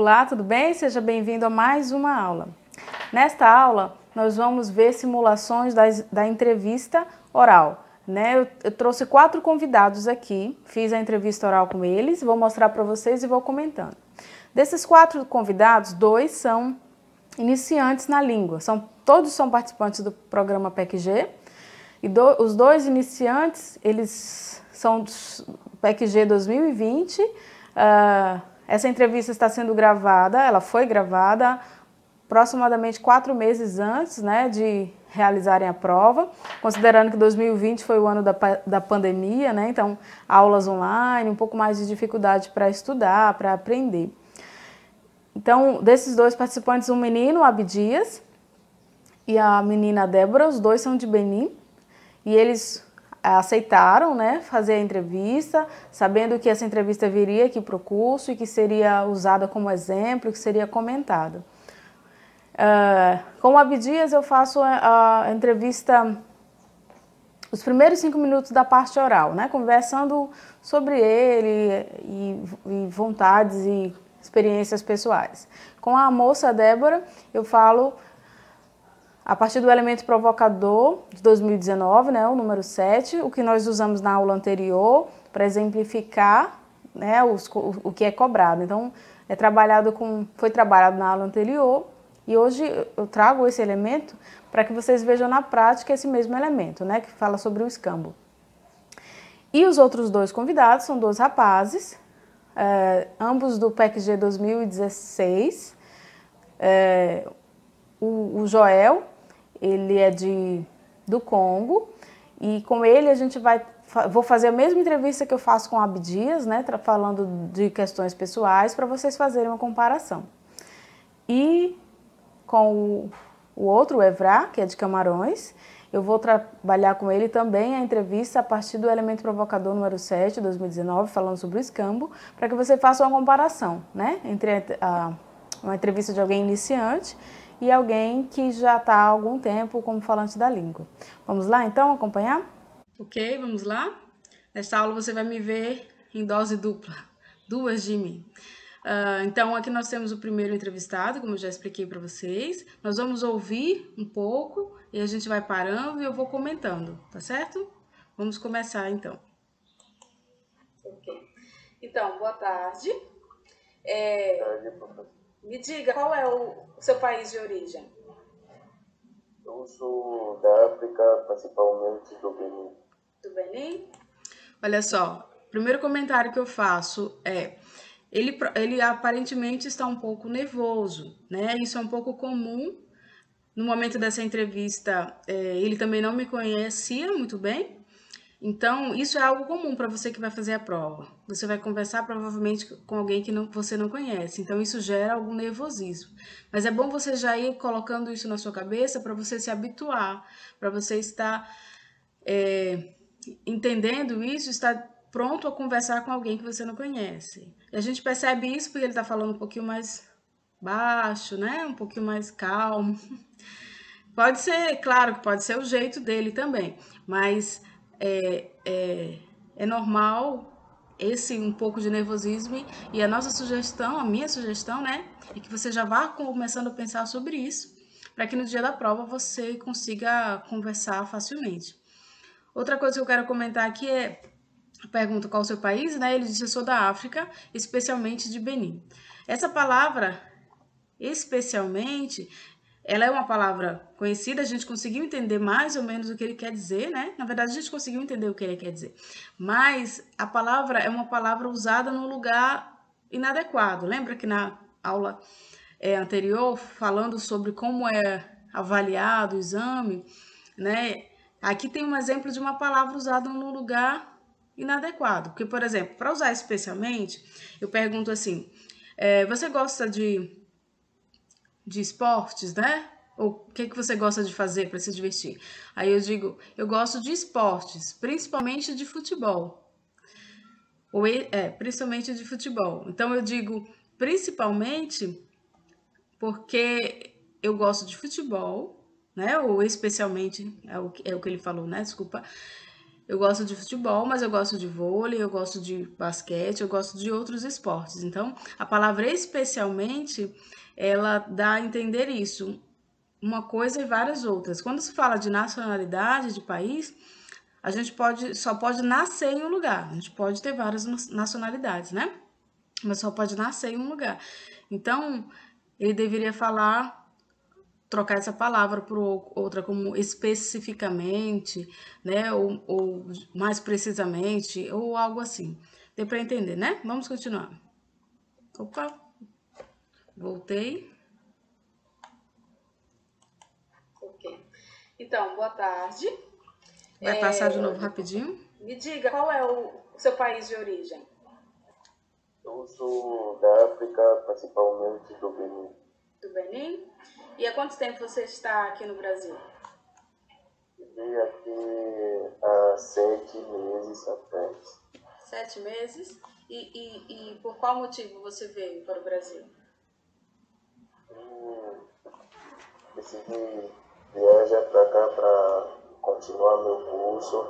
Olá, tudo bem? Seja bem-vindo a mais uma aula. Nesta aula, nós vamos ver simulações da entrevista oral. Eu trouxe 4 convidados aqui, fiz a entrevista oral com eles, vou mostrar para vocês e vou comentando. Desses 4 convidados, 2 são iniciantes na língua, todos são participantes do programa PEC-G, e os 2 iniciantes, eles são do PEC-G 2020, essa entrevista está sendo gravada, ela foi gravada aproximadamente 4 meses antes, de realizarem a prova, considerando que 2020 foi o ano da pandemia, então aulas online, um pouco mais de dificuldade para estudar, para aprender. Então, desses 2 participantes, um menino, Abdias, e a menina Débora, os 2 são de Benin, e eles aceitaram, fazer a entrevista, sabendo que essa entrevista viria aqui para o curso e que seria usada como exemplo, que seria comentada. Com o Abdias eu faço a entrevista, os primeiros 5 minutos da parte oral, conversando sobre ele e vontades e experiências pessoais. Com a moça Débora eu falo a partir do elemento provocador de 2019, o número 7, o que nós usamos na aula anterior para exemplificar o que é cobrado. Então, foi trabalhado na aula anterior e hoje eu trago esse elemento para que vocês vejam na prática esse mesmo elemento, que fala sobre o escambo. E os outros 2 convidados são 2 rapazes, ambos do PEC-G 2016, o Joel, ele é do Congo, e com ele vou fazer a mesma entrevista que eu faço com o Abdias, falando de questões pessoais, para vocês fazerem uma comparação. E com o outro, o Evra, que é de Camarões, eu vou trabalhar com ele também a entrevista a partir do elemento provocador número 7, 2019, falando sobre o escambo, para que você faça uma comparação, entre uma entrevista de alguém iniciante e alguém que já está há algum tempo como falante da língua. Vamos lá, então, acompanhar? Ok, vamos lá? Nesta aula você vai me ver em dose dupla, 2 de mim. Então, aqui nós temos o primeiro entrevistado, como eu já expliquei para vocês. Nós vamos ouvir um pouco e a gente vai parando e eu vou comentando, tá certo? Vamos começar, então. Ok. Então, boa tarde. Me diga, qual é o seu país de origem? Eu sou da África, principalmente do Benin. Do Benin? Olha só, o primeiro comentário que eu faço é, ele aparentemente está um pouco nervoso, Isso é um pouco comum. No momento dessa entrevista, ele também não me conhecia muito bem. Então, isso é algo comum para você que vai fazer a prova. Você vai conversar provavelmente com alguém que você não conhece. Então, isso gera algum nervosismo. Mas é bom você já ir colocando isso na sua cabeça para você se habituar, para você estar entendendo isso, estar pronto a conversar com alguém que você não conhece. E a gente percebe isso porque ele está falando um pouquinho mais baixo, um pouquinho mais calmo. Pode ser, claro que pode ser o jeito dele também, mas é normal esse um pouco de nervosismo e a minha sugestão, é que você já vá começando a pensar sobre isso, para que no dia da prova você consiga conversar facilmente. Outra coisa que eu quero comentar aqui é a pergunta qual o seu país, Ele disse eu sou da África, especialmente de Benin. Essa palavra, especialmente, ela é uma palavra conhecida, a gente conseguiu entender mais ou menos o que ele quer dizer, Na verdade, a gente conseguiu entender o que ele quer dizer. Mas a palavra é uma palavra usada num lugar inadequado. Lembra que na aula anterior, falando sobre como é avaliado o exame, Aqui tem um exemplo de uma palavra usada num lugar inadequado. Porque, por exemplo, para usar especialmente, eu pergunto assim, você gosta de esportes, Ou o que você gosta de fazer para se divertir? Aí eu digo, eu gosto de esportes, principalmente de futebol. Principalmente de futebol. Então eu digo principalmente porque eu gosto de futebol, Ou especialmente, é o que ele falou, Desculpa. Eu gosto de futebol, mas eu gosto de vôlei, eu gosto de basquete, eu gosto de outros esportes. Então, a palavra especialmente, ela dá a entender isso, uma coisa e várias outras. Quando se fala de nacionalidade, de país, a gente só pode nascer em um lugar. A gente pode ter várias nacionalidades, né? Mas só pode nascer em um lugar. Então, ele deveria trocar essa palavra por outra como especificamente, né? Ou mais precisamente, ou algo assim. Deu para entender, né? Vamos continuar. Opa, voltei. Ok. Então, boa tarde. Vai passar de novo rapidinho? Me diga, qual é o seu país de origem? Eu sou da África, principalmente do Benin. Do Benin? E há quanto tempo você está aqui no Brasil? Cheguei aqui há 7 meses atrás. 7 meses? E por qual motivo você veio para o Brasil? Decidi viajar para cá para continuar meu curso,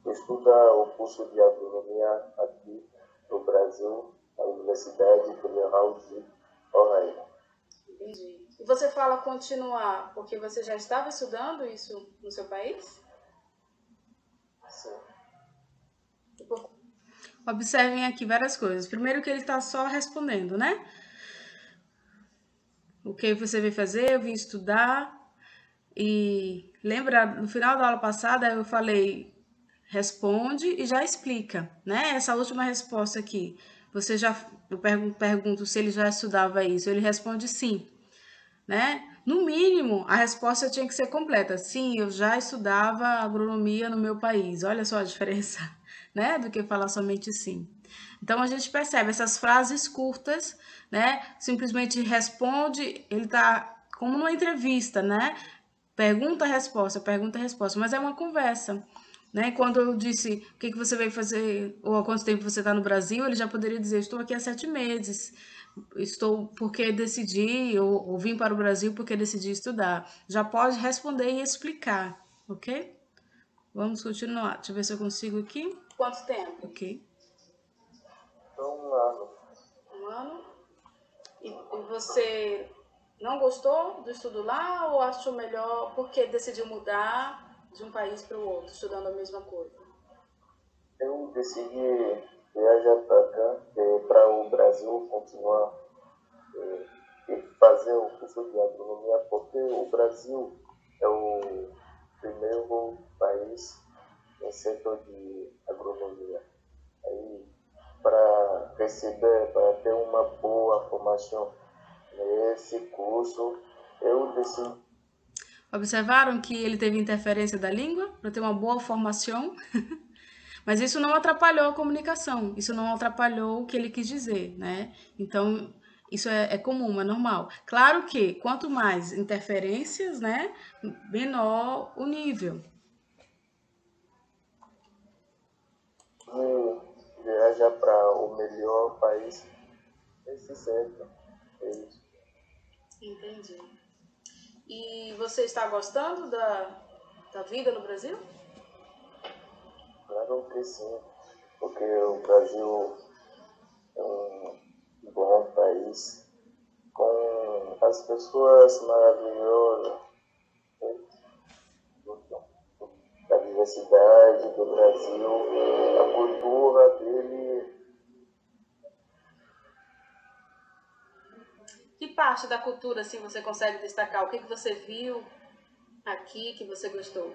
estudar o curso de agronomia aqui no Brasil, na Universidade Federal de Roraima. Entendi. E você fala continuar porque você já estava estudando isso no seu país? Sim. Observem aqui várias coisas. Primeiro que ele está só respondendo, né? O que você veio fazer? Eu vim estudar. E lembra, no final da aula passada eu falei, responde e já explica, né? Essa última resposta aqui. Eu pergunto se ele já estudava isso. Ele responde sim, né? No mínimo, a resposta tinha que ser completa. Sim, eu já estudava agronomia no meu país. Olha só a diferença, né? Do que falar somente sim. Então a gente percebe essas frases curtas, né? Simplesmente responde, ele tá como numa entrevista, né? Pergunta, resposta, mas é uma conversa. Né? Quando eu disse o que você veio fazer, ou há quanto tempo você está no Brasil, ele já poderia dizer: estou aqui há 7 meses, estou porque decidi, ou vim para o Brasil porque decidi estudar. Já pode responder e explicar, ok? Vamos continuar. Deixa eu ver se eu consigo aqui. Quanto tempo? Ok. Um ano. Um ano. E você não gostou do estudo lá ou achou melhor porque decidiu mudar de um país para o outro, estudando a mesma coisa? Eu decidi viajar para cá, para o Brasil, continuar e fazer o curso de agronomia, porque o Brasil é o primeiro país no setor de agronomia. Aí, para receber, para ter uma boa formação nesse curso, eu decidi. Observaram que ele teve interferência da língua para ter uma boa formação? Mas isso não atrapalhou a comunicação, isso não atrapalhou o que ele quis dizer, né? Então, isso é comum, é normal. Claro que quanto mais interferências, né, menor o nível. Viajar para o melhor país nesse certo. É isso. Entendi. E você está gostando da vida no Brasil? Claro que sim, porque o Brasil é um bom país com as pessoas maravilhosas, né? Da diversidade do Brasil, a cultura dele. Que parte da cultura assim você consegue destacar? O que você viu aqui que você gostou?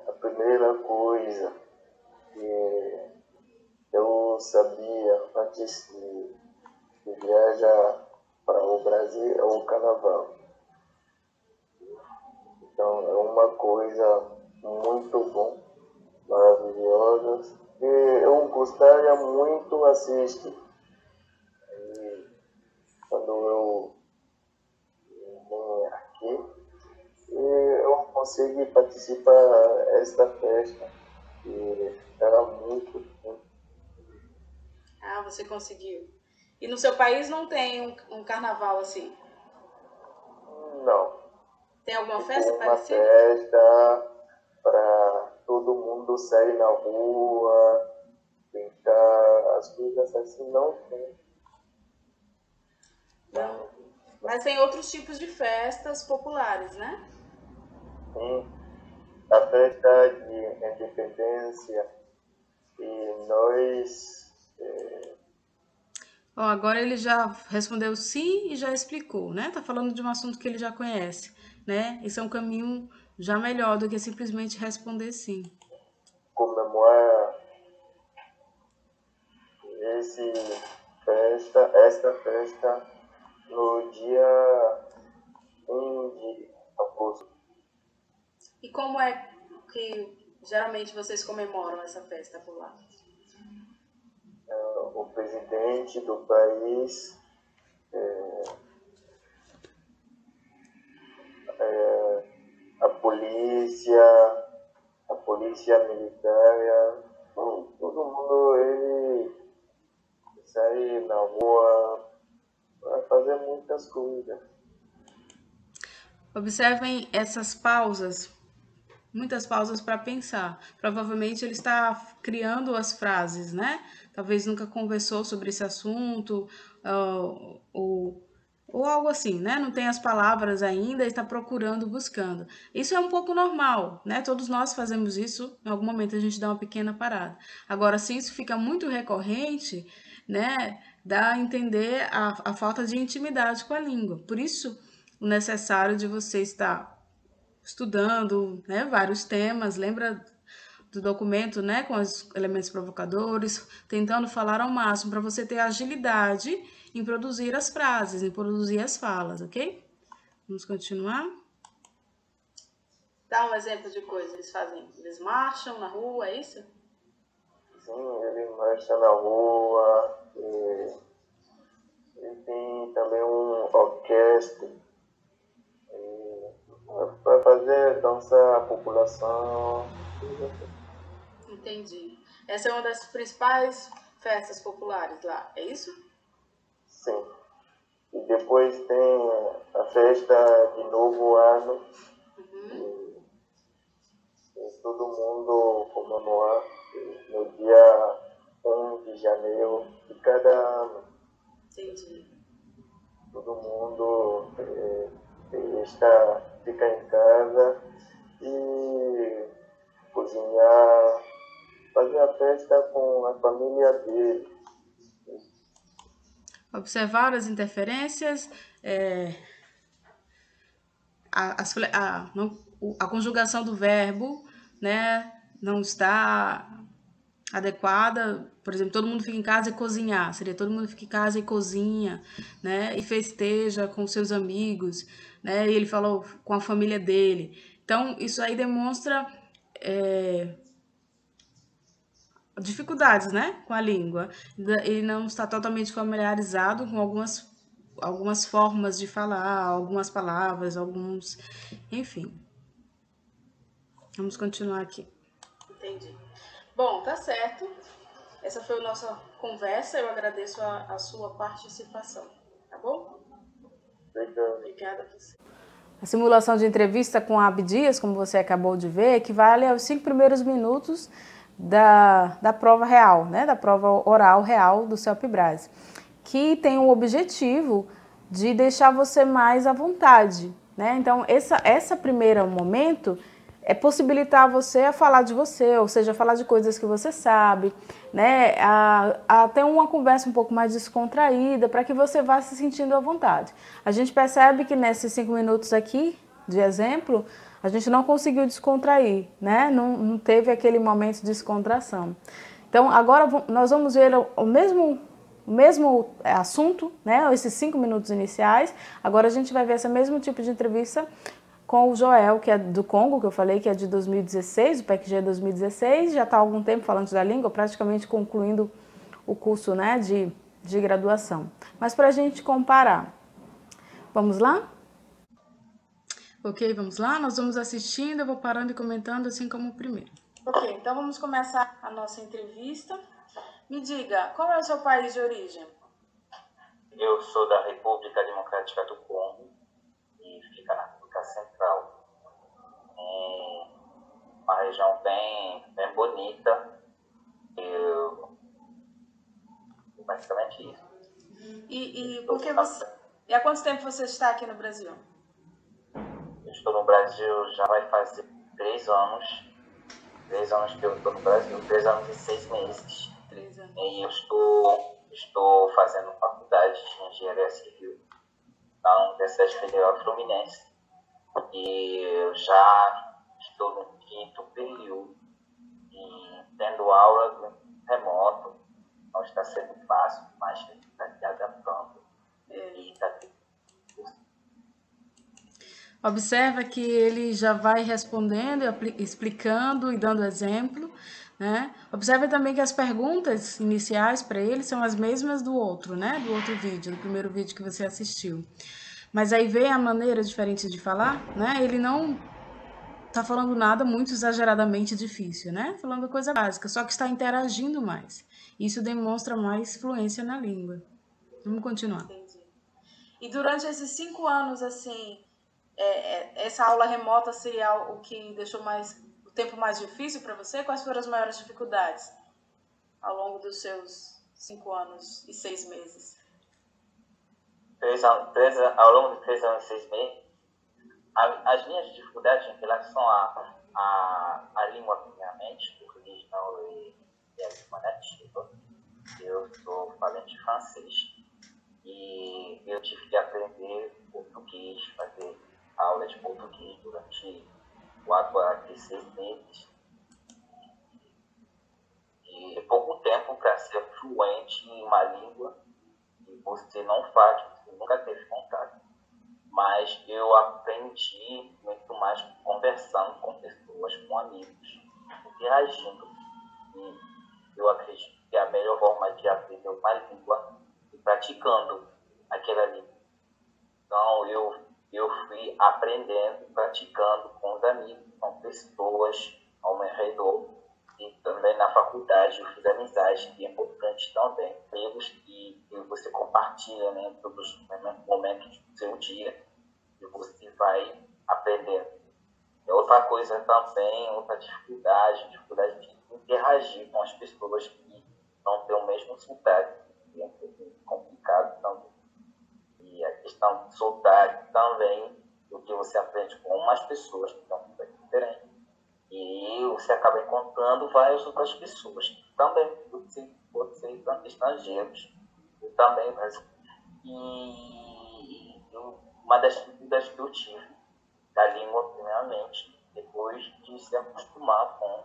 A primeira coisa que eu sabia antes de viajar para o Brasil é o carnaval. Então é uma coisa muito bom, maravilhosa, que eu gostaria muito de assistir. E quando eu vim aqui, eu consegui participar desta festa e era muito bom. Ah, você conseguiu. E no seu país não tem um carnaval assim? Não. Tem alguma Tipo festa uma parecida? festa para sair na rua, brincar, as coisas assim não tem. Não. Mas tem outros tipos de festas populares, né? Sim, a festa de independência e nós, Ó, agora ele já respondeu sim e já explicou, né? Tá falando de um assunto que ele já conhece, né? Esse é um caminho já melhor do que simplesmente responder sim. comemorar esta festa no dia 1 de agosto. E como é que geralmente vocês comemoram essa festa por lá? O presidente do país, a polícia militar, todo mundo ele sai na rua para fazer muitas coisas. Observem essas pausas, muitas pausas para pensar. Provavelmente ele está criando as frases, né? Talvez nunca conversou sobre esse assunto, ou algo assim, né? Não tem as palavras ainda e está procurando, buscando. Isso é um pouco normal, né? Todos nós fazemos isso, em algum momento a gente dá uma pequena parada. Agora, se isso fica muito recorrente, né? Dá a entender a falta de intimidade com a língua. Por isso, o necessário de você estar estudando, né, vários temas, lembra do documento, né, com os elementos provocadores, tentando falar ao máximo para você ter agilidade em produzir as frases, em produzir as falas, ok? Vamos continuar? Dá um exemplo de coisa eles fazem. Eles marcham na rua, é isso? Sim, ele marcha na rua, e tem também um orquestra para fazer dançar a população. Entendi. Essa é uma das principais festas populares lá, é isso? Sim. E depois tem a festa de Novo Ano, e todo mundo comemorar no dia 1 de janeiro de cada ano. Entendi. Todo mundo fica em casa e cozinhar, fazer a festa com a família dele. Observar as interferências, a conjugação do verbo, né, não está adequada. Por exemplo, todo mundo fica em casa e cozinhar, seria todo mundo fica em casa e cozinha, né, e festeja com seus amigos, né, e ele falou com a família dele. Então, isso aí demonstra dificuldades, né, com a língua. Ele não está totalmente familiarizado com algumas formas de falar, algumas palavras, enfim. Vamos continuar aqui. Entendi. Bom, tá certo. Essa foi a nossa conversa. Eu agradeço a sua participação. Tá bom? Obrigada a você. A simulação de entrevista com a Abdias, como você acabou de ver, equivale aos 5 primeiros minutos da prova real, né? Da prova oral real do CELPE-BRASE, que tem o objetivo de deixar você mais à vontade, né? Então, essa primeiro momento é possibilitar você a falar de você, ou seja, falar de coisas que você sabe, né? A ter uma conversa um pouco mais descontraída para que você vá se sentindo à vontade. A gente percebe que nesses 5 minutos aqui, de exemplo, a gente não conseguiu descontrair, né? Não teve aquele momento de descontração. Então, agora nós vamos ver o mesmo assunto, né? Esses 5 minutos iniciais. Agora a gente vai ver esse mesmo tipo de entrevista com o Joel, que é do Congo, que eu falei que é de 2016, o PECG 2016, já está há algum tempo falando da língua, praticamente concluindo o curso, né, de graduação. Mas para a gente comparar, vamos lá? Ok, vamos lá? Nós vamos assistindo, eu vou parando e comentando assim como o primeiro. Ok, então vamos começar a nossa entrevista. Me diga, qual é o seu país de origem? Eu sou da República Democrática do Congo e fica na África Central. Uma região bem bem bonita. Basicamente isso. E por que você... E há quanto tempo você está aqui no Brasil? Eu estou no Brasil, já vai fazer 3 anos. 3 anos que eu estou no Brasil, 3 anos e 6 meses. 3 anos. E eu estou fazendo faculdade de engenharia civil na Universidade Federal Fluminense. E eu já estou no 5º período e tendo aula remoto. Não está sendo fácil, mas está se adaptando. E está... Observa que ele já vai respondendo, explicando e dando exemplo, né? Observa também que as perguntas iniciais para ele são as mesmas do outro, né? Do outro vídeo, do primeiro vídeo que você assistiu. Mas aí vem a maneira diferente de falar, né? Ele não tá falando nada muito exageradamente difícil, né? Falando coisa básica, só que está interagindo mais. Isso demonstra mais fluência na língua. Vamos continuar. Entendi. E durante esses 5 anos, assim, essa aula remota seria o que deixou o tempo mais difícil para você? Quais foram as maiores dificuldades ao longo dos seus 5 anos e 6 meses? Ao longo de 3 anos e 6 meses, as minhas dificuldades em relação à língua, primeiramente, português não e a língua nativa. Eu sou falante de francês e eu tive que aprender português, fazer aula de português durante 4 a 6 meses. E é pouco tempo para ser fluente em uma língua que você não faz, você nunca teve contato. Mas eu aprendi muito mais conversando com pessoas, com amigos, interagindo. E eu acredito que a melhor forma de aprender uma língua é praticando aquela língua. Então, eu fui aprendendo, praticando com os amigos, com pessoas ao meu redor. E também na faculdade eu fiz amizade, que é importante também. Amigos que você compartilha, né, todos os momentos do seu dia e você vai aprendendo. E outra coisa também, outra dificuldade de interagir com as pessoas que não têm o mesmo sotaque, que é um pouco complicado também. E a questão do sotaque também, o que você aprende com umas pessoas que são diferentes. E você acaba encontrando várias outras pessoas que também podem ser estrangeiros. E também, uma das dificuldades que eu tive da língua, primeiramente, depois de se acostumar com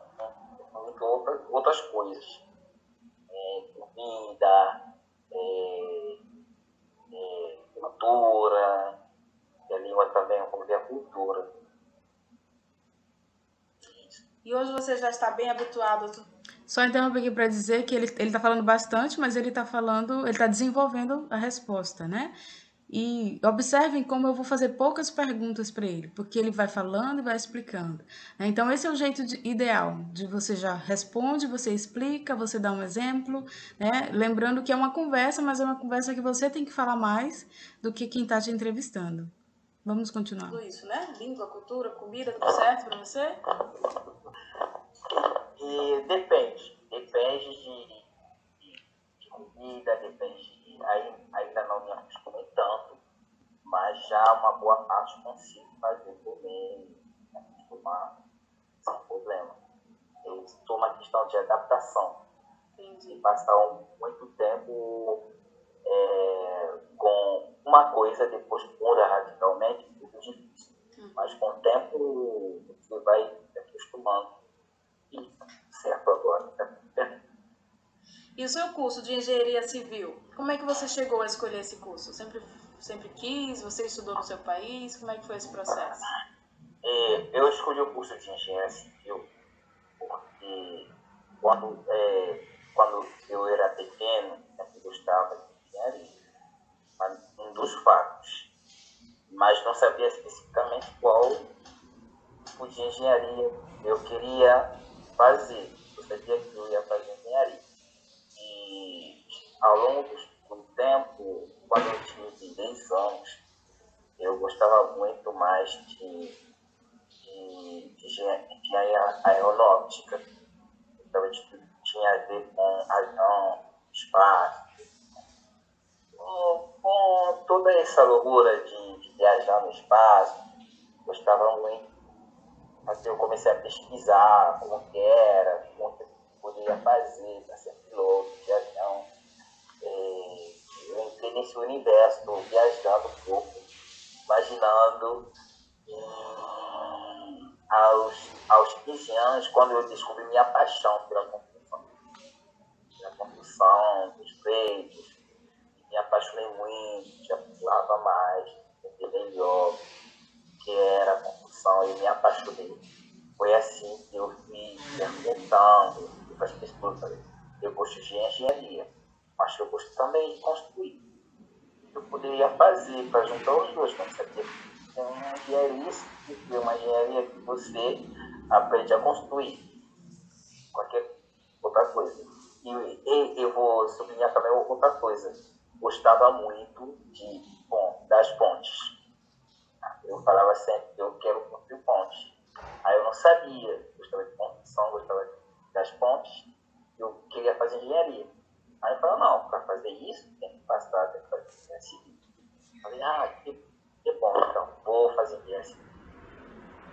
outras coisas. Comida, cultura, e a língua também envolve a cultura. E hoje você já está bem habituado? Só interromper aqui para dizer que ele está falando bastante, mas ele está desenvolvendo a resposta, né? E observem como eu vou fazer poucas perguntas para ele, porque ele vai falando e vai explicando. Então, esse é o jeito ideal, de você já responde, você explica, você dá um exemplo, né? Lembrando que é uma conversa, mas é uma conversa que você tem que falar mais do que quem está te entrevistando. Vamos continuar. Tudo isso, né? Língua, cultura, comida, tudo certo para você? E depende de comida, ainda não me acostumei tanto, mas já uma boa parte consigo fazer comer, me acostumar sem problema. Eu estou uma questão de adaptação. Entendi. E passar muito tempo com uma coisa, depois muda radicalmente, é muito difícil. Mas com o tempo você vai se acostumando. E certo agora. E o seu curso de engenharia civil, como é que você chegou a escolher esse curso? Sempre quis? Você estudou no seu país? Como é que foi esse processo? Eu escolhi o curso de engenharia civil porque quando eu era pequeno, eu gostava de engenharia, um dos fatos, mas não sabia especificamente qual tipo de engenharia eu queria fazer. Eu sabia que eu ia fazer engenharia. E ao longo do tempo, quando eu tive 10 anos, eu gostava muito mais de engenharia aeronáutica. que tinha a ver com avião, espaço, com toda essa loucura de viajar no espaço. Gostava muito. Assim, eu comecei a pesquisar como que era, como que eu poderia fazer para ser piloto de avião. Eu entrei nesse universo, viajando um pouco, imaginando. Aos 15 anos, quando eu descobri minha paixão pela construção, dos prédios, me apaixonei muito, já pulava mais, entender melhor o que era a construção, e me apaixonei. Foi assim que eu fui perguntando para as pessoas, eu gosto de engenharia, mas eu gosto também de construir. Eu poderia fazer para juntar os dois, quando você tem uma engenharia, uma engenharia que você aprende a construir qualquer outra coisa. E eu vou sublinhar também outra coisa. Gostava muito das pontes. Eu falava sempre que eu quero construir pontes. Aí eu não sabia, gostava de construção, gostava das pontes, eu queria fazer engenharia. Aí eu falava, não, para fazer isso tem que passar, tem que fazer engenharia civil. Falei, que bom, então, vou fazer engenharia civil.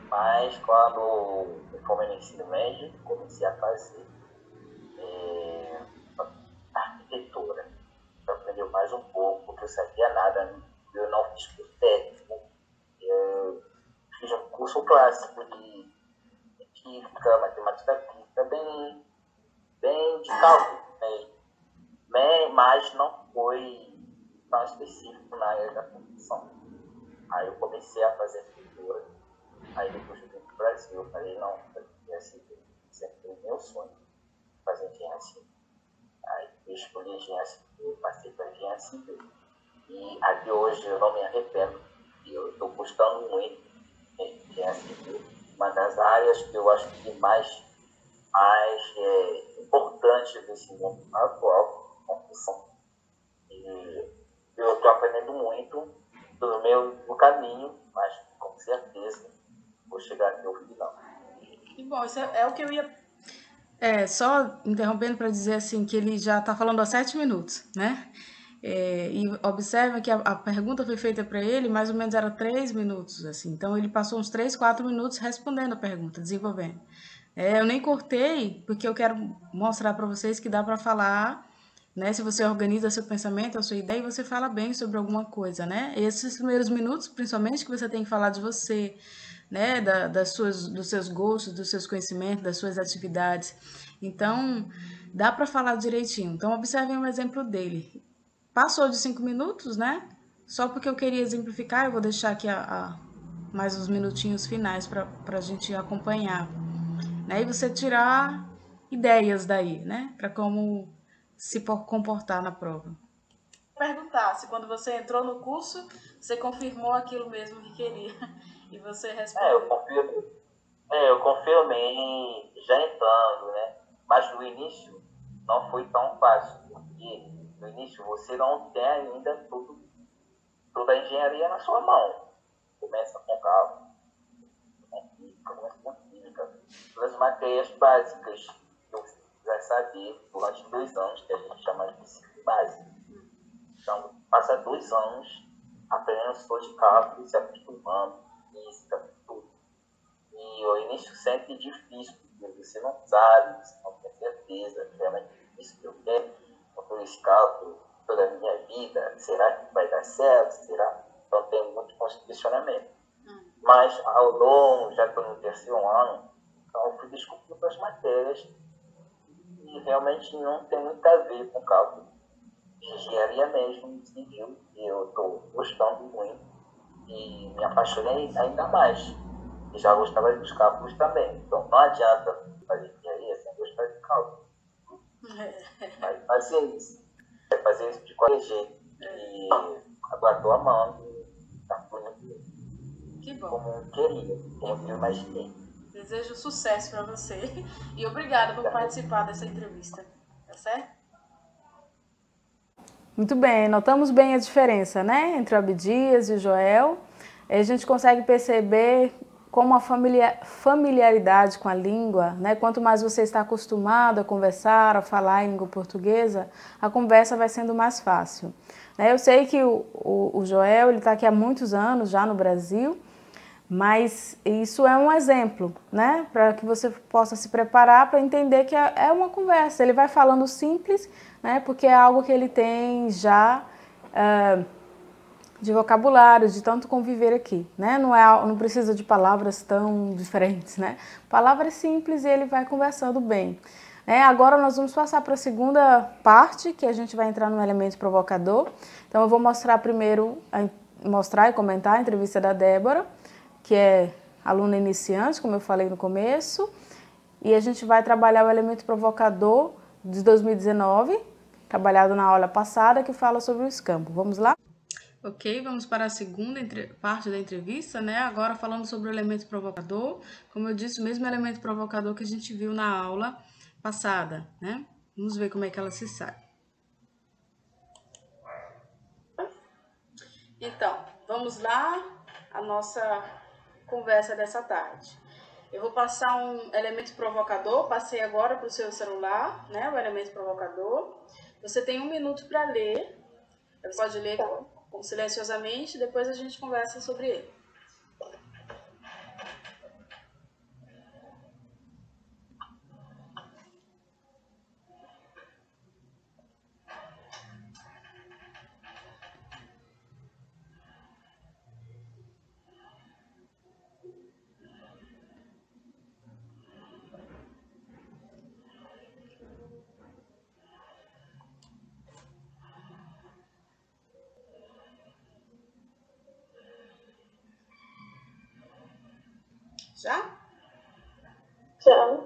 Mas quando eu formei no ensino médio, comecei a fazer arquitetura. Para aprender mais um pouco, porque eu sabia nada, eu não fiz curso técnico. Eu fiz um curso clássico de física, matemática física, bem de cálculo mesmo. Mas não foi tão específico na área da construção. Aí eu comecei a fazer arquitetura. Aí depois eu vim para o Brasil, eu falei, não, fazer civil, sempre foi meu sonho, fazer engenharia civil. Aí eu escolhi engenharia civil, passei para engenharia civil. E até hoje eu não me arrependo, e eu estou gostando muito de engenharia civil. Uma das áreas que eu acho que mais importante desse mundo atual, construção. E eu estou aprendendo muito no caminho, mas com certeza vou chegar até o final. Que bom, isso é o que eu ia... Só interrompendo para dizer assim que ele já está falando há 7 minutos, né? E observa que a pergunta foi feita para ele, mais ou menos era 3 minutos, assim. Então ele passou uns 3, 4 minutos respondendo a pergunta, desenvolvendo. Eu nem cortei, porque eu quero mostrar para vocês que dá para falar, né? Se você organiza seu pensamento, a sua ideia, e você fala bem sobre alguma coisa, né? Esses primeiros minutos, principalmente, que você tem que falar de você, né? Dos seus gostos, dos seus conhecimentos, das suas atividades. Então, dá para falar direitinho. Então, observem um exemplo dele. Passou de 5 minutos, né? Só porque eu queria exemplificar, eu vou deixar aqui mais uns minutinhos finais para a gente acompanhar. Né? E você tirar ideias daí, né? Para como se comportar na prova. Perguntar se quando você entrou no curso, você confirmou aquilo mesmo que queria. E você respondeu. Eu confirmei já entrando, né? Mas no início não foi tão fácil, porque no início você não tem ainda toda a engenharia na sua mão. Começa com cálculo, começa com física, todas as matérias básicas que você vai saber durante 2 anos, que a gente chama de ciclo básico. Então, passa 2 anos aprendendo só de cálculo, se acostumando, física, tudo. E o início sempre é difícil, porque você não sabe, você não tem certeza, realmente é isso que eu quero, com todo esse cálculo, toda a minha vida, será que vai dar certo? Será? Então tem muito questionamento. Mas ao longo, já estou no 3º ano, então eu fui descobrindo outras matérias e realmente não tem muito a ver com cálculo. Engenharia mesmo, civil, e eu estou gostando muito e me apaixonei ainda mais. E já gostava dos cálculos também. Então não adianta fazer engenharia sem gostar de cálculo. Mas fazer isso de qualquer jeito. E agora estou amando, está fluindo Que bom. como eu queria, como eu imaginei. Desejo sucesso para você e obrigada por participar dessa entrevista. Tá certo? Muito bem, notamos bem a diferença, né, entre o Abdias e o Joel. A gente consegue perceber com uma familiaridade com a língua, né? Quanto mais você está acostumado a conversar, a falar em língua portuguesa, a conversa vai sendo mais fácil. Eu sei que o Joel ele está aqui há muitos anos já no Brasil, mas isso é um exemplo, né? Para que você possa se preparar para entender que é uma conversa. Ele vai falando simples, né? Porque é algo que ele tem já de vocabulário, de tanto conviver aqui, né? Não precisa de palavras tão diferentes, né? Palavras simples e ele vai conversando bem. Agora nós vamos passar para a segunda parte, que a gente vai entrar no elemento provocador. Então eu vou mostrar primeiro, mostrar e comentar a entrevista da Débora, que é aluna iniciante, como eu falei no começo, e a gente vai trabalhar o elemento provocador de 2019, trabalhado na aula passada, que fala sobre o escambo. Vamos lá? Ok, vamos para a segunda parte da entrevista, né? Agora falando sobre o elemento provocador. Como eu disse, o mesmo elemento provocador que a gente viu na aula passada, né? Vamos ver como é que ela se sai. Então, vamos lá, a nossa conversa dessa tarde. Eu vou passar um elemento provocador, passei agora para o seu celular, né? O elemento provocador. Você tem 1 minuto para ler. Você pode ler silenciosamente, depois a gente conversa sobre ele. Já? Já.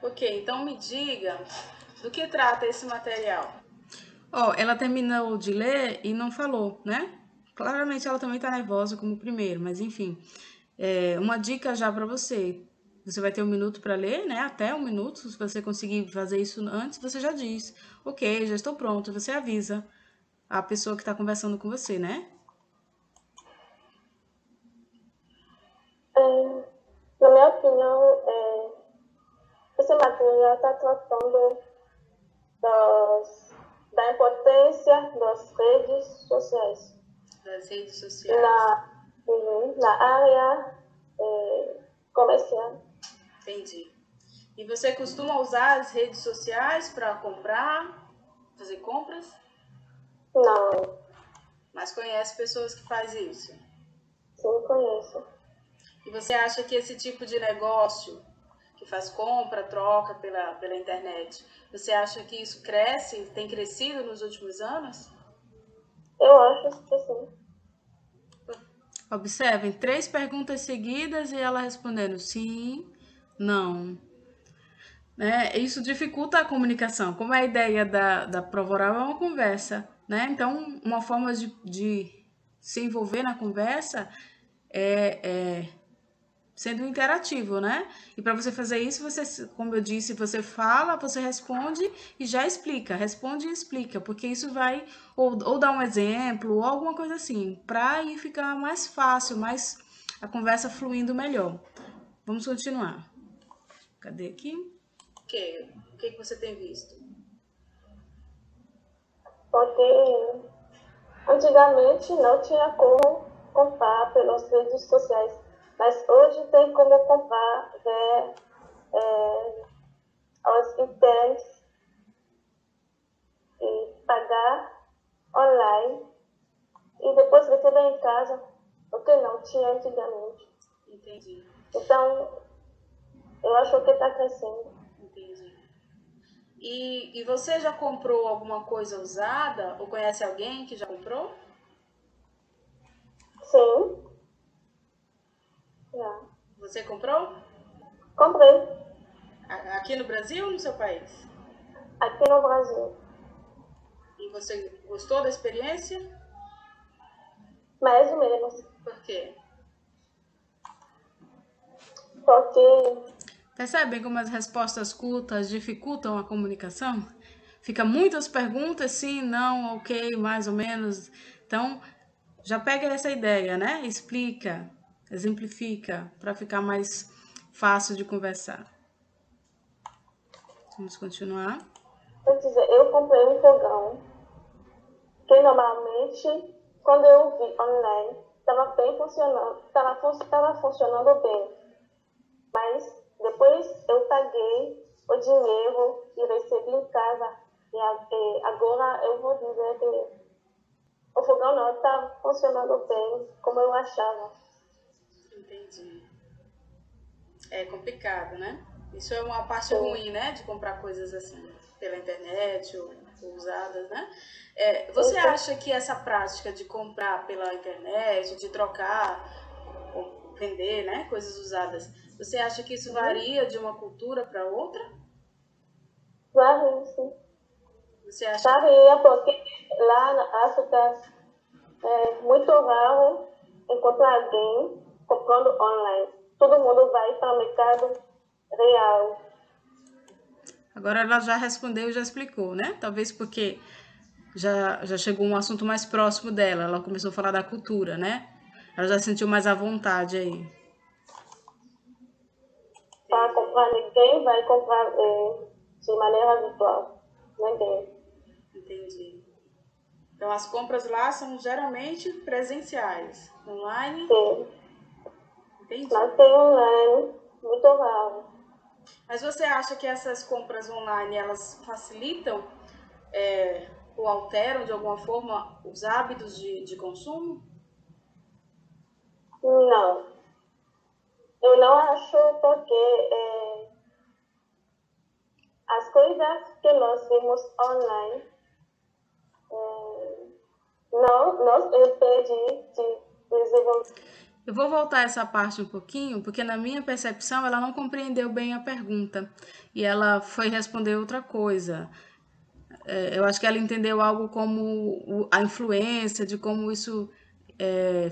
Ok, então me diga do que trata esse material. Ela terminou de ler e não falou, né? Claramente ela também está nervosa como o primeiro, mas enfim. Uma dica já para você. Você vai ter 1 minuto para ler, né? Até 1 minuto. Se você conseguir fazer isso antes, você já diz. Ok, já estou pronto. Você avisa a pessoa que está conversando com você, né? Na minha opinião, esse material está tratando da importância das redes sociais. Das redes sociais. Na área comercial. Entendi. E você costuma usar as redes sociais para comprar, fazer compras? Não. Mas conhece pessoas que fazem isso? Sim, conheço. E você acha que esse tipo de negócio, que faz compra, troca pela internet, você acha que isso cresce, tem crescido nos últimos anos? Eu acho que sim. Observem, 3 perguntas seguidas e ela respondendo sim, não. Isso dificulta a comunicação. Como a ideia da prova oral é uma conversa, né? Então, uma forma de se envolver na conversa é sendo interativo, né? E para você fazer isso, você, como eu disse, você fala, você responde e já explica. Responde e explica, porque isso vai ou dar um exemplo ou alguma coisa assim, para ir ficar mais fácil, mais a conversa fluindo melhor. Vamos continuar. Cadê aqui? O que você tem visto? Porque antigamente não tinha como comprar pelas redes sociais, mas hoje tem como comprar aos internos e pagar online e depois receber em casa, o que não tinha antigamente. Entendi. Então, eu acho que está crescendo. Entendi. E você já comprou alguma coisa usada? Ou conhece alguém que já comprou? Sim. Já. Você comprou? Comprei. Aqui no Brasil ou no seu país? Aqui no Brasil. E você gostou da experiência? Mais ou menos. Por quê? Porque... Percebem como as respostas curtas dificultam a comunicação? Fica muitas perguntas, sim, não, ok, mais ou menos. Então, já pega essa ideia, né? Explica. Exemplifica, para ficar mais fácil de conversar. Vamos continuar. Quer dizer, eu comprei um fogão que normalmente, quando eu vi online, estava bem funcionando, estava funcionando bem. Mas depois eu paguei o dinheiro e recebi em casa. E agora eu vou dizer que o fogão não está funcionando bem como eu achava. Entendi. É complicado, né? Isso é uma parte ruim, né? De comprar coisas assim pela internet ou usadas, né? Você acha que essa prática de comprar pela internet, de trocar, ou vender, né? Coisas usadas, você acha que isso varia de uma cultura para outra? Varia, sim. Você acha? Varia porque lá na África é muito raro encontrar alguém comprando online. Todo mundo vai para o mercado real. Agora ela já respondeu e já explicou, né? Talvez porque já chegou um assunto mais próximo dela. Ela começou a falar da cultura, né? Ela já sentiu mais à vontade aí. Para comprar, ninguém vai comprar de maneira virtual. Ninguém. Entendi. Então as compras lá são geralmente presenciais. Online? Sim. Entendi. Mas tem online, muito raro. Mas você acha que essas compras online, elas facilitam ou alteram de alguma forma os hábitos de consumo? Não. Eu não acho porque as coisas que nós vemos online não nos impede de desenvolver. Eu vou voltar essa parte um pouquinho, porque na minha percepção ela não compreendeu bem a pergunta e ela foi responder outra coisa. Eu acho que ela entendeu algo como a influência, de como isso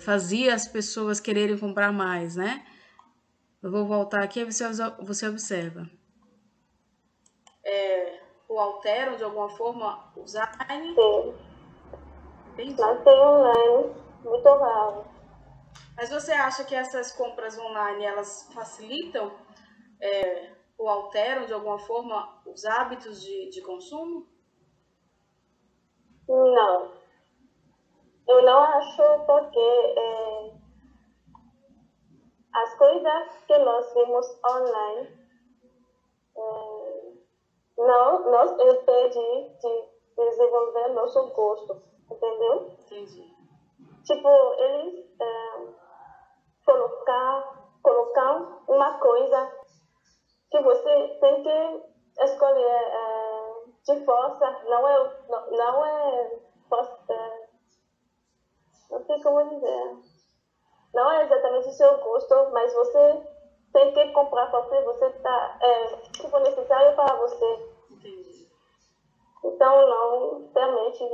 fazia as pessoas quererem comprar mais, né? Eu vou voltar aqui e você observa. Ou alteram de alguma forma os online? Sim. Entendi. Mas tem online, muito raro. Mas você acha que essas compras online, elas facilitam ou alteram de alguma forma os hábitos de consumo? Não. Eu não acho porque as coisas que nós vemos online não nos impede de desenvolver nosso gosto, entendeu? Entendi. Tipo, eles colocam uma coisa que você tem que escolher de força, não é força, não sei como dizer, não é exatamente o seu gosto, mas você tem que comprar porque você está tipo necessário para você. Entendi. Então não permite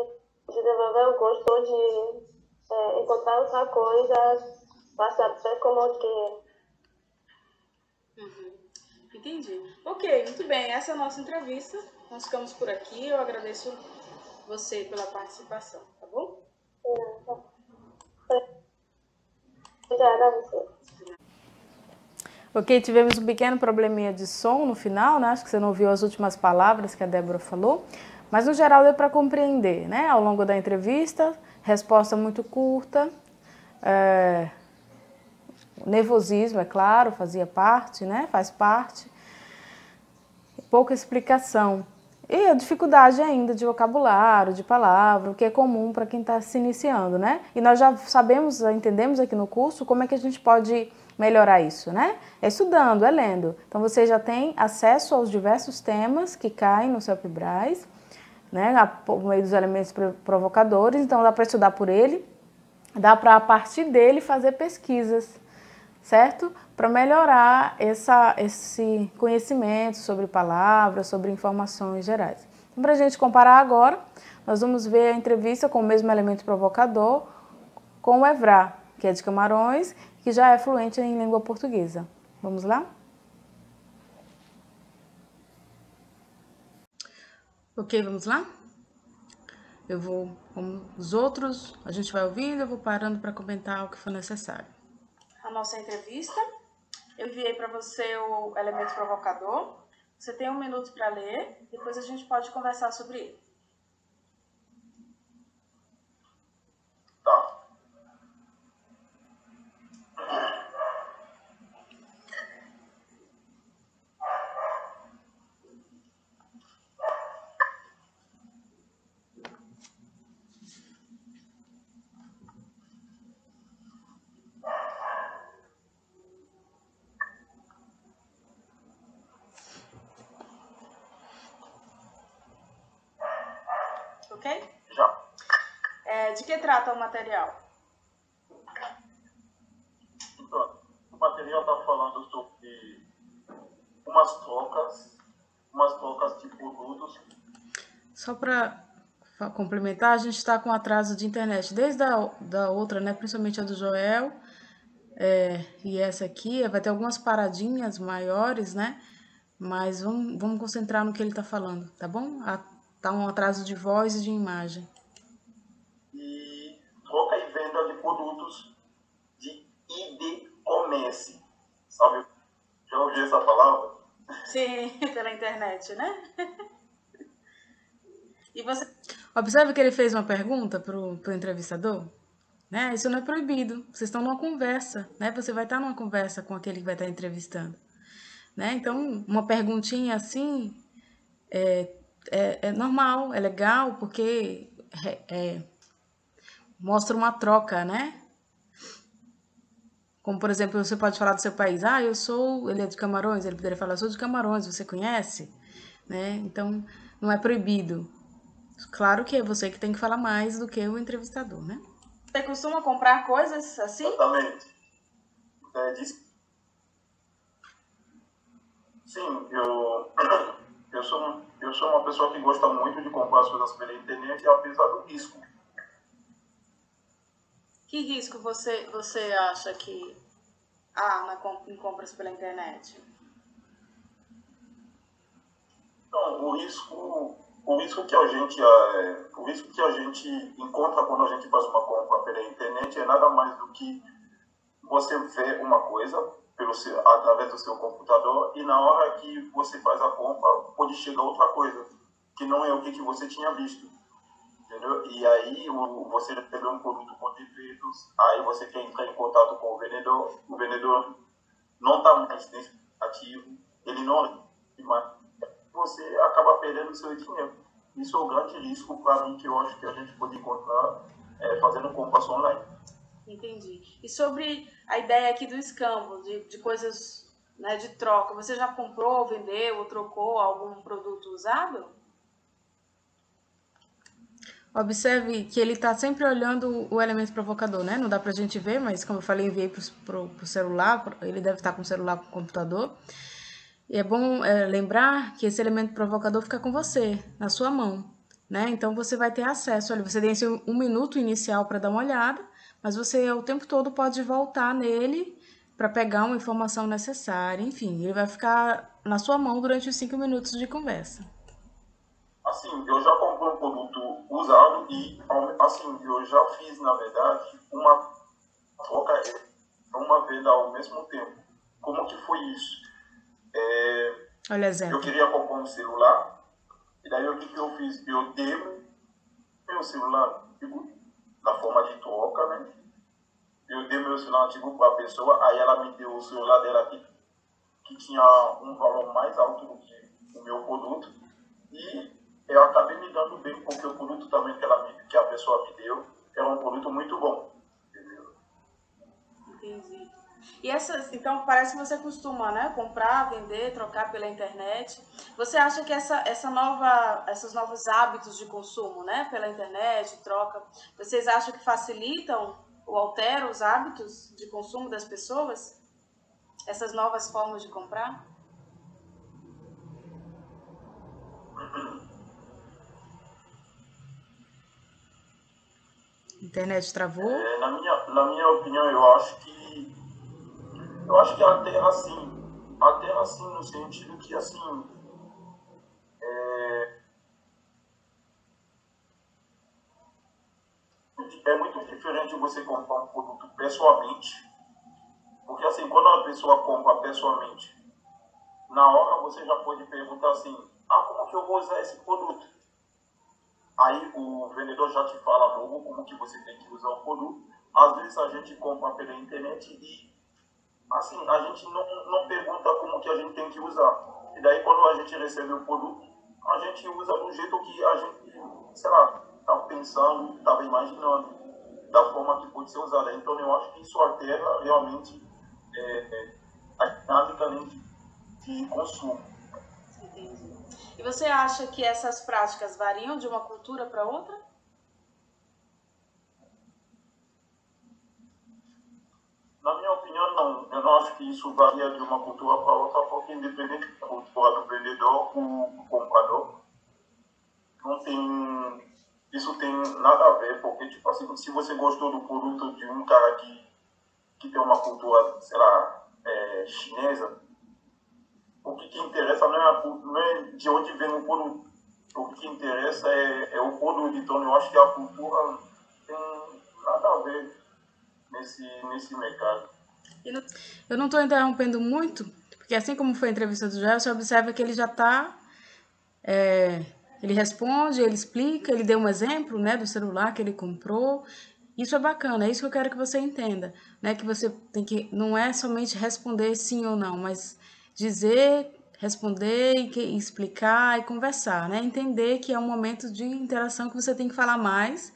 de desenvolver o gosto de encontrar outra coisa para saber como que é. Entendi. Ok, muito bem. Essa é a nossa entrevista. Nós ficamos por aqui. Eu agradeço você pela participação, tá bom? Obrigada a você. Ok, tivemos um pequeno probleminha de som no final, né? Acho que você não ouviu as últimas palavras que a Débora falou, mas no geral deu para compreender, né? Ao longo da entrevista, resposta muito curta, o nervosismo, é claro, fazia parte, né? Faz parte, pouca explicação. E a dificuldade ainda de vocabulário, de palavra, o que é comum para quem está se iniciando, né? E nós já sabemos, já entendemos aqui no curso como é que a gente pode melhorar isso, né? É estudando, é lendo. Então você já tem acesso aos diversos temas que caem no CELPE-BRAS, né? Por meio dos elementos provocadores, então dá para estudar por ele, dá para a partir dele fazer pesquisas, certo? Para melhorar esse conhecimento sobre palavras, sobre informações gerais. Então, para a gente comparar agora, nós vamos ver a entrevista com o mesmo elemento provocador com o Evra, que é de Camarões, que já é fluente em língua portuguesa. Vamos lá? Ok, vamos lá? Eu vou, como os outros, a gente vai ouvindo, eu vou parando para comentar o que for necessário. a nossa entrevista. Eu enviei para você o elemento provocador. Você tem 1 minuto para ler, depois a gente pode conversar sobre ele. Tá. Ok? Já. De que trata o material? Então, o material está falando sobre umas trocas de produtos. Só para complementar, a gente está com atraso de internet desde da outra, né? Principalmente a do Joel. E essa aqui vai ter algumas paradinhas maiores, né? Mas vamos concentrar no que ele está falando, tá bom? Tá um atraso de voz e de imagem. E troca e venda de produtos de e-commerce. Sabe? Já ouviu essa palavra? Sim, pela internet, né? E você... Observe que ele fez uma pergunta pro entrevistador, né? Isso não é proibido. Vocês estão numa conversa, né? Você vai estar numa conversa com aquele que vai estar entrevistando, né? Então, uma perguntinha assim é normal, é legal, porque mostra uma troca, né? Como, por exemplo, você pode falar do seu país. Ah, ele é de Camarões, ele poderia falar, eu sou de Camarões, você conhece? Né? Então, não é proibido. Claro que é você que tem que falar mais do que o entrevistador, né? Você costuma comprar coisas assim? Exatamente. Sim, eu sou uma pessoa que gosta muito de comprar as coisas pela internet, apesar do risco. Que risco você acha que há em compras pela internet? Então, o risco que a gente encontra quando a gente faz uma compra pela internet é nada mais do que você vê uma coisa através do seu computador e na hora que você faz a compra pode chegar outra coisa que não é o que você tinha visto, entendeu? E aí você recebeu um produto com defeitos, aí você quer entrar em contato com o vendedor não está mais nesse ativo, ele não você acaba perdendo o seu dinheiro. Isso é o grande risco para mim que eu acho que a gente pode encontrar fazendo compras online. Entendi. E sobre a ideia aqui do escambo, de coisas, né, de troca, você já comprou, vendeu ou trocou algum produto usado? Observe que ele está sempre olhando o elemento provocador, né? Não dá pra gente ver, mas como eu falei, enviei pro celular, ele deve estar com o celular, com o computador. E é bom lembrar que esse elemento provocador fica com você, na sua mão, né? Então você vai ter acesso, olha, você tem esse 1 minuto inicial para dar uma olhada, mas você o tempo todo pode voltar nele para pegar uma informação necessária, enfim, ele vai ficar na sua mão durante os 5 minutos de conversa. Assim, eu já comprei um produto usado e, assim, eu já fiz, na verdade, uma troca uma venda ao mesmo tempo. Como que foi isso? Olha exemplo. Eu queria comprar um celular, e daí o que eu fiz? Eu dei meu celular antigo, na forma de troca, né? Eu dei meu celular antigo para a pessoa, aí ela me deu o celular dela que tinha um valor mais alto do que o meu produto, e eu acabei me dando bem, porque o produto também que a pessoa me deu era um produto muito bom. Entendeu? Entendi. E então parece que você costuma, né, comprar, vender, trocar pela internet. Você acha que esses novos hábitos de consumo, né, pela internet, troca, vocês acham que facilitam ou alteram os hábitos de consumo das pessoas? Essas novas formas de comprar? Internet travou. Na minha opinião, eu acho que até assim no sentido que assim é muito diferente você comprar um produto pessoalmente, Porque assim, quando a pessoa compra pessoalmente, na hora você já pode perguntar assim, como que eu vou usar esse produto? Aí o vendedor já te fala logo como que você tem que usar o produto. Às vezes a gente compra pela internet e assim, a gente não pergunta como que a gente tem que usar. E daí quando a gente recebe o produto, a gente usa do jeito que a gente, sei lá, estava pensando, estava imaginando, da forma que pode ser usada. Então eu acho que isso altera realmente a dinâmica de consumo. Entendi. E você acha que essas práticas variam de uma cultura para outra? Na minha opinião, não. Eu não acho que isso varia de uma cultura para outra, porque independente da cultura do vendedor ou do comprador, não tem, isso tem nada a ver, porque, tipo assim, se você gostou do produto de um cara que tem uma cultura, sei lá, chinesa, o que interessa não é de onde vem o produto. O que interessa é o produto. Então, eu acho que a cultura tem nada a ver nesse mercado. Eu não estou interrompendo muito, porque assim como foi a entrevista do Joel, você observa que ele já está... ele responde, ele explica, ele deu um exemplo, né, do celular que ele comprou. Isso é bacana, é isso que eu quero que você entenda, né, que você tem que... Não é somente responder sim ou não, mas dizer, responder e explicar e conversar, né? Entender que é um momento de interação que você tem que falar mais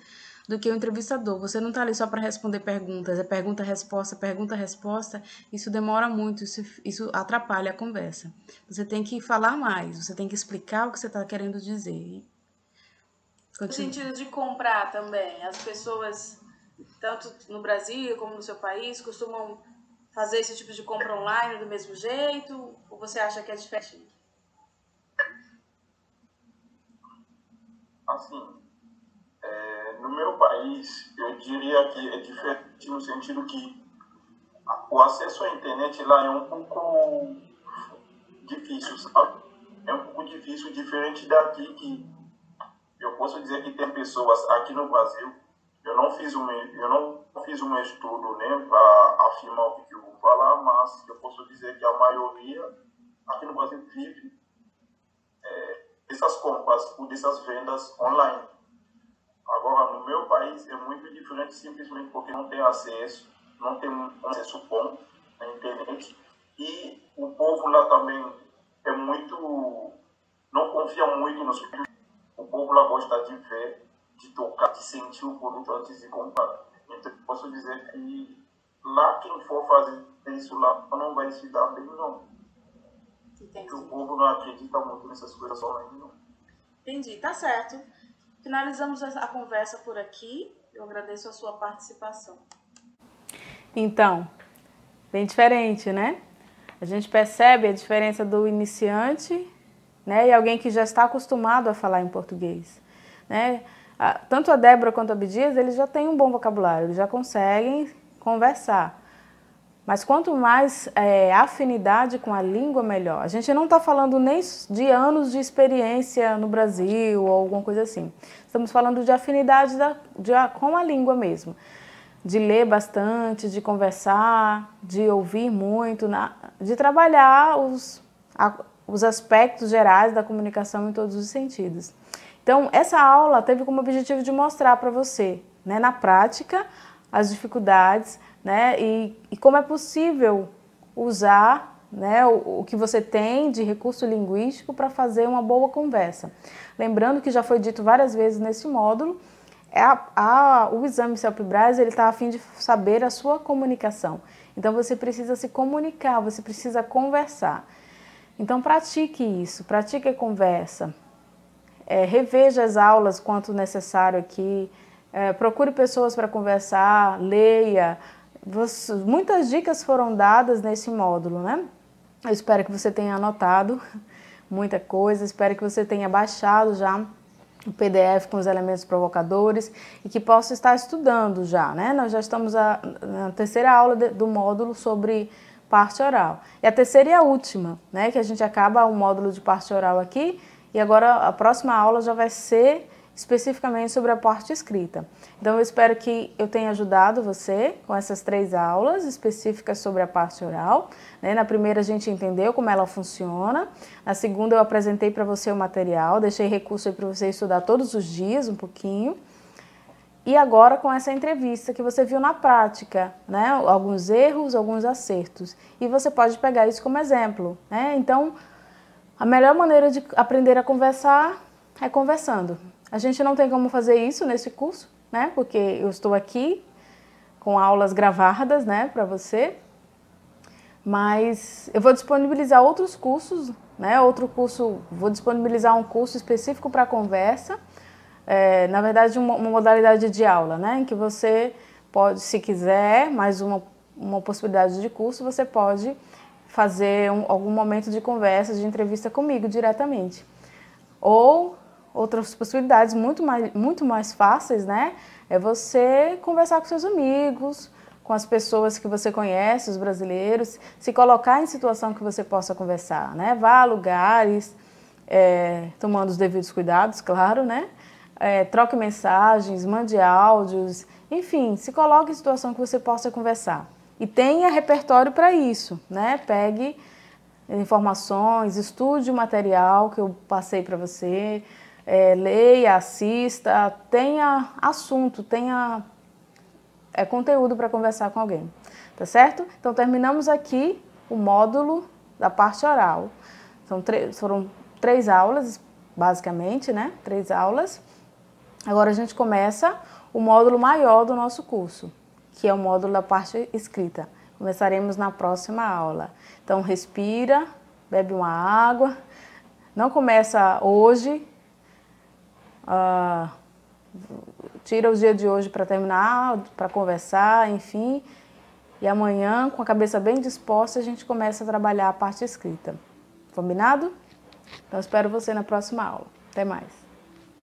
do que o entrevistador. Você não está ali só para responder perguntas, é pergunta-resposta, isso demora muito, isso atrapalha a conversa. Você tem que falar mais, você tem que explicar o que você está querendo dizer. No sentido de comprar também, as pessoas, tanto no Brasil como no seu país, costumam fazer esse tipo de compra online do mesmo jeito? Ou você acha que é diferente? Assim, no meu país, eu diria que é diferente no sentido que o acesso à internet lá é um pouco difícil, sabe? É um pouco difícil, diferente daqui, que eu posso dizer que tem pessoas aqui no Brasil. Eu não fiz um estudo nem para afirmar o que eu vou falar, mas eu posso dizer que a maioria aqui no Brasil vive essas compras ou dessas vendas online. Agora, no meu país é muito diferente, simplesmente porque não tem acesso bom à internet, e o povo lá também não confia muito nos produtos. O povo lá gosta de ver, de tocar, de sentir o produto antes de comprar. Então, eu posso dizer que lá quem for fazer isso lá não vai se dar bem, não. Entendi. Porque o povo não acredita muito nessas coisas online, não. Entendi, tá certo. Finalizamos a conversa por aqui. Eu agradeço a sua participação. Então, bem diferente, né? A gente percebe a diferença do iniciante, né, e alguém que já está acostumado a falar em português, né? Tanto a Débora quanto a Abdias, eles já têm um bom vocabulário, eles já conseguem conversar. Mas quanto mais afinidade com a língua, melhor. A gente não está falando nem de anos de experiência no Brasil ou alguma coisa assim. Estamos falando de afinidade com a língua mesmo. De ler bastante, de conversar, de ouvir muito, de trabalhar os aspectos gerais da comunicação em todos os sentidos. Então, essa aula teve como objetivo de mostrar para você, né, na prática, as dificuldades, né, e como é possível usar, né, o que você tem de recurso linguístico para fazer uma boa conversa. Lembrando que já foi dito várias vezes nesse módulo, o exame CELPE-BRAS, ele está a fim de saber a sua comunicação. Então, você precisa se comunicar, você precisa conversar. Então, pratique isso, pratique a conversa. Reveja as aulas quanto necessário aqui, procure pessoas para conversar, leia. Muitas dicas foram dadas nesse módulo, né? Eu espero que você tenha anotado muita coisa, espero que você tenha baixado já o PDF com os elementos provocadores e que possa estar estudando já, né? Nós já estamos na terceira aula do módulo sobre parte oral. E a terceira e a última, né? Que a gente acaba o módulo de parte oral aqui e agora a próxima aula já vai ser especificamente sobre a parte escrita. Então eu espero que eu tenha ajudado você com essas 3 aulas específicas sobre a parte oral, né? Na primeira a gente entendeu como ela funciona, na segunda eu apresentei para você o material, deixei recurso aí para você estudar todos os dias um pouquinho. E agora com essa entrevista que você viu na prática, né? Alguns erros, alguns acertos. E você pode pegar isso como exemplo, né? Então, a melhor maneira de aprender a conversar é conversando. A gente não tem como fazer isso nesse curso, né? Porque eu estou aqui com aulas gravadas, né, para você. Mas eu vou disponibilizar outros cursos, né? Vou disponibilizar um curso específico para conversa. Na verdade, uma modalidade de aula, né? Em que você pode, se quiser, mais uma possibilidade de curso, você pode fazer algum momento de conversa, de entrevista comigo diretamente. Ou outras possibilidades muito mais fáceis, né? É você conversar com seus amigos, com as pessoas que você conhece, os brasileiros, se colocar em situação que você possa conversar, né? Vá a lugares, tomando os devidos cuidados, claro, né? Troque mensagens, mande áudios, enfim, se coloque em situação que você possa conversar. E tenha repertório para isso, né? Pegue informações, estude o material que eu passei para você, leia, assista, tenha assunto, tenha conteúdo para conversar com alguém, tá certo? Então terminamos aqui o módulo da parte oral. Foram 3 aulas, basicamente, né? 3 aulas. Agora a gente começa o módulo maior do nosso curso, que é o módulo da parte escrita. Começaremos na próxima aula. Então respira, bebe uma água, não começa hoje, tira o dia de hoje para terminar, para conversar, enfim. E amanhã, com a cabeça bem disposta, a gente começa a trabalhar a parte escrita. Combinado? Então espero você na próxima aula. Até mais.